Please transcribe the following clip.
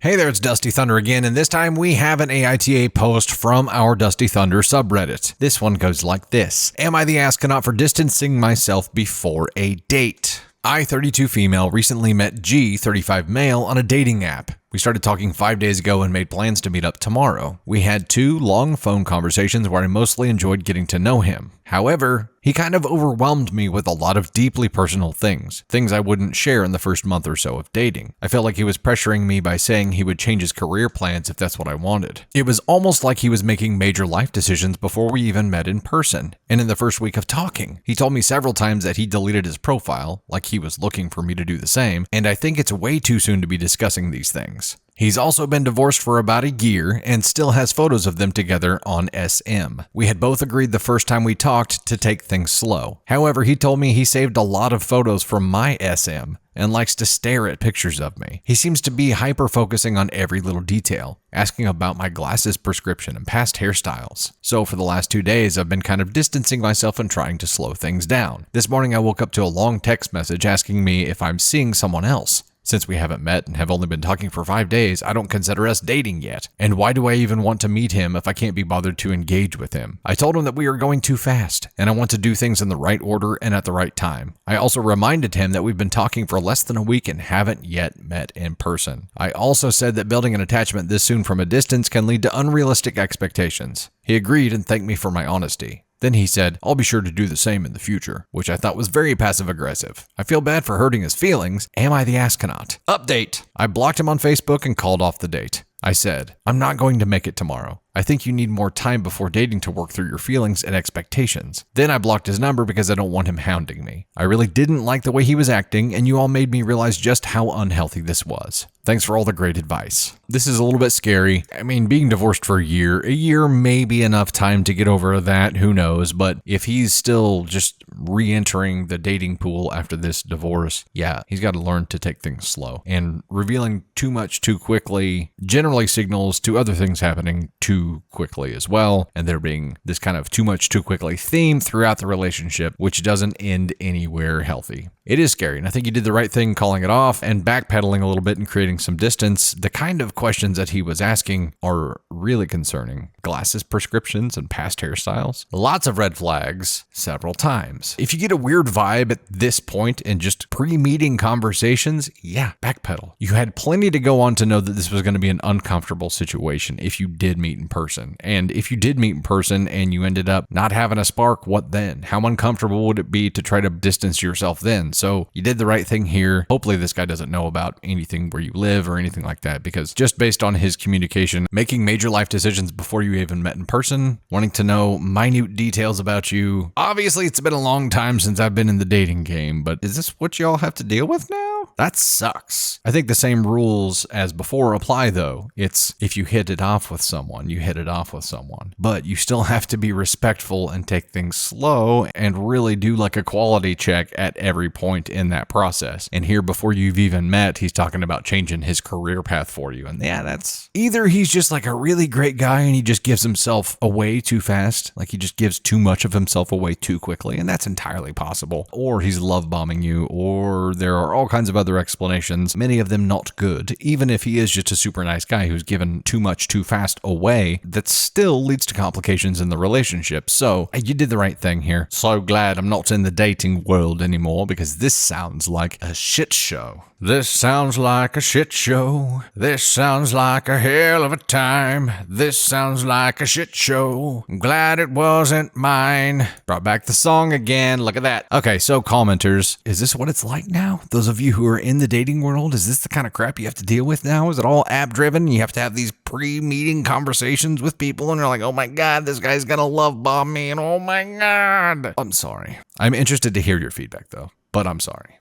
Hey there, it's Dusty Thunder again, and this time we have an AITA post from our Dusty Thunder subreddit. This one goes like this. Am I the astronaut for distancing myself before a date? I, 32 female, recently met G, 35 male, on a dating app. We started talking 5 days ago and made plans to meet up tomorrow. We had 2 long phone conversations where I mostly enjoyed getting to know him. However, he kind of overwhelmed me with a lot of deeply personal things I wouldn't share in the first month or so of dating. I felt like he was pressuring me by saying he would change his career plans if that's what I wanted. It was almost like he was making major life decisions before we even met in person. And in the first week of talking, he told me several times that he deleted his profile, like he was looking for me to do the same, and I think it's way too soon to be discussing these things. He's also been divorced for about a year and still has photos of them together on SM. We had both agreed the first time we talked to take things slow. However, he told me he saved a lot of photos from my SM and likes to stare at pictures of me. He seems to be hyper-focusing on every little detail, asking about my glasses prescription and past hairstyles. So for the last 2 days, I've been kind of distancing myself and trying to slow things down. This morning, I woke up to a long text message asking me if I'm seeing someone else. Since we haven't met and have only been talking for 5 days, I don't consider us dating yet. And why do I even want to meet him if I can't be bothered to engage with him? I told him that we are going too fast, and I want to do things in the right order and at the right time. I also reminded him that we've been talking for less than a week and haven't yet met in person. I also said that building an attachment this soon from a distance can lead to unrealistic expectations. He agreed and thanked me for my honesty. Then he said, I'll be sure to do the same in the future, which I thought was very passive-aggressive. I feel bad for hurting his feelings. Am I the astronaut? Update! I blocked him on Facebook and called off the date. I said, I'm not going to make it tomorrow. I think you need more time before dating to work through your feelings and expectations. Then I blocked his number because I don't want him hounding me. I really didn't like the way he was acting, and you all made me realize just how unhealthy this was. Thanks for all the great advice. This is a little bit scary. I mean, being divorced for a year may be enough time to get over that, who knows, but if he's still just re-entering the dating pool after this divorce, yeah, he's got to learn to take things slow. And revealing too much too quickly generally signals to other things happening too quickly as well, and there being this kind of too much too quickly theme throughout the relationship, which doesn't end anywhere healthy. It is scary, and I think he did the right thing calling it off and backpedaling a little bit and creating some distance. The kind of questions that he was asking are really concerning. Glasses prescriptions and past hairstyles. Lots of red flags several times. If you get a weird vibe at this point in just pre-meeting conversations, yeah, backpedal. You had plenty to go on to know that this was going to be an uncomfortable situation if you did meet in person. And if you did meet in person and you ended up not having a spark, what then? How uncomfortable would it be to try to distance yourself then? So you did the right thing here. Hopefully this guy doesn't know about anything where you live or anything like that, because just based on his communication, making major life decisions before you even met in person, wanting to know minute details about you. Obviously, it's been a long time since I've been in the dating game, but is this what y'all have to deal with now? That sucks. I think the same rules as before apply though. It's if you hit it off with someone, you hit it off with someone. But you still have to be respectful and take things slow and really do like a quality check at every point in that process. And here, before you've even met, he's talking about changing his career path for you. And yeah, that's either he's just like a really great guy and he just gives himself away too fast, like he just gives too much of himself away too quickly, and that's entirely possible. Or he's love bombing you, or there are all kinds of other explanations, many of them not good. Even if he is just a super nice guy who's given too much too fast away, that still leads to complications in the relationship. So you did the right thing here. So glad I'm not in the dating world anymore, because this sounds like a shit show. This sounds like a shit show. This sounds like a hell of a time. This sounds like a shit show. I'm glad it wasn't mine. Brought back the song again. Look at that. Okay, so commenters, is this what it's like now? Those of you who are in the dating world, is this the kind of crap you have to deal with now? Is it all app driven? You have to have these pre-meeting conversations with people and you're like, oh my God, this guy's gonna love bomb me, and oh my God. I'm sorry. I'm interested to hear your feedback though, but I'm sorry.